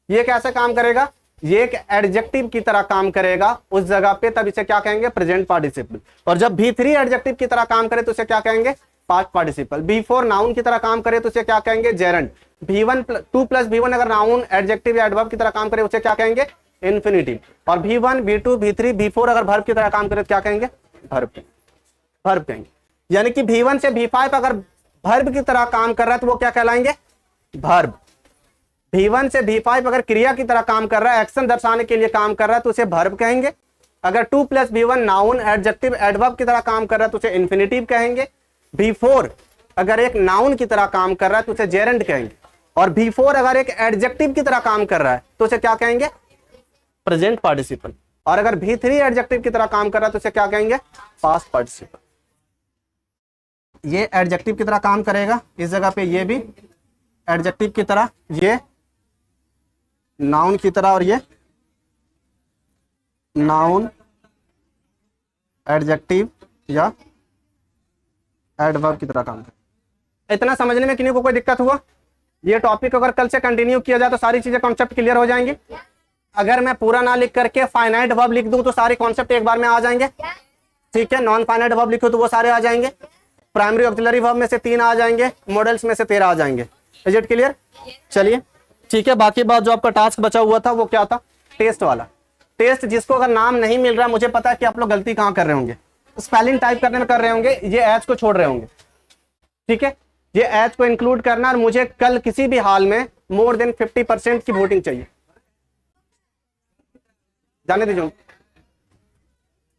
ये कैसे काम करेगा, ये एक एडजेक्टिव की तरह काम करेगा उस जगह पे, तब इसे क्या कहेंगे, प्रेजेंट पार्टिसिपल। और जब V3 एडजेक्टिव की तरह काम करे तो इसे क्या कहेंगे, पास्ट पार्टिसिपल। V4 नाउन की तरह काम करे तो उसे क्या कहेंगे, जेरेंट। V1 2 + V1 अगर नाउन एडजेक्टिव या एडवर्ब की तरह काम करे उसे क्या कहेंगे, इन्फिनिटिव। और V1 V2 V3 V4 अगर वर्ब की तरह काम करे तो क्या कहेंगे, वर्ब कहेंगे। यानी कि V1 से V5 अगर वर्ब की तरह काम कर रहा है तो वो क्या कहलाएंगे, वर्ब। V1 से V5 अगर क्रिया की तरह काम कर रहा है, एक्शन दर्शाने के लिए काम कर रहा है तो उसे वर्ब कहेंगे। अगर 2 + V1 नाउन एडजेक्टिव एडवर्ब की तरह काम कर रहा है तो उसे इन्फिनिटिव कहेंगे। V4 अगर एक नाउन की तरह काम कर रहा है तो उसे जेरेंट कहेंगे। और V4 अगर एक एडजेक्टिव की तरह काम कर रहा है तो उसे क्या कहेंगे, प्रेजेंट पार्टिसिपल। और अगर V3 एडजेक्टिव की तरह काम कर रहा है तो उसे क्या कहेंगे, पास्ट पार्टिसिपल। ये एडजेक्टिव की तरह काम करेगा इस जगह पे, ये भी एडजेक्टिव की तरह, ये नाउन की तरह, और ये नाउन एडजेक्टिव या एडवर्ब की तरह काम करेगा। इतना समझने में किन्हीं को कोई दिक्कत हुआ। ये टॉपिक अगर कल से कंटिन्यू किया जाए तो सारी चीजें कॉन्सेप्ट क्लियर हो जाएंगे। अगर मैं पूरा ना लिख करके फाइनाइट वर्ब लिख दूं तो सारे कॉन्सेप्ट एक बार में आ जाएंगे, ठीक है। नॉन फाइनाइट वर्ब लिखो तो वो सारे आ जाएंगे। प्राइमरी ऑक्सिलरी वर्ब में से 3 आ जाएंगे, मॉडल्स में से 13 आ जाएंगे। Is it clear. चलिए ठीक है, बाकी बात जो आपका टास्क बचा हुआ था वो क्या था, टेस्ट वाला। टेस्ट जिसको अगर नाम नहीं मिल रहा, मुझे पता है कि आप लोग गलती कहाँ कर रहे होंगे, स्पेलिंग टाइप करने में कर रहे होंगे, ये एच को छोड़ रहे होंगे, ठीक है। ये एच को इंक्लूड करना, और मुझे कल किसी भी हाल में मोर देन 50% की वोटिंग चाहिए। जाने दीजिए,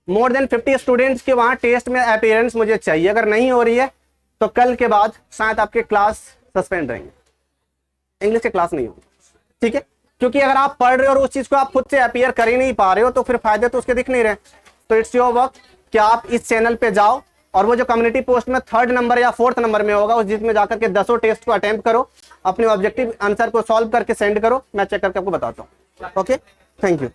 मोर देन 50 स्टूडेंट्स के वहां टेस्ट में अपीयरेंस मुझे चाहिए। अगर नहीं हो रही है तो कल के बाद शायद आपके क्लास सस्पेंड रहेंगे, इंग्लिश के क्लास नहीं होगी, ठीक है। क्योंकि अगर आप पढ़ रहे हो और उस चीज को आप खुद से अपीयर कर ही नहीं पा रहे हो तो फिर फायदे तो उसके दिख नहीं रहे। तो इट्स योर वर्क कि आप इस चैनल पे जाओ और वो जो कम्युनिटी पोस्ट में 3rd नंबर या 4th नंबर में होगा उस जिसमें जाकर के 10 टेस्ट को अटेम्प्ट करो, अपने ऑब्जेक्टिव आंसर को सॉल्व करके सेंड करो, मैं चेक करके आपको बताता हूँ। Okay, thank you.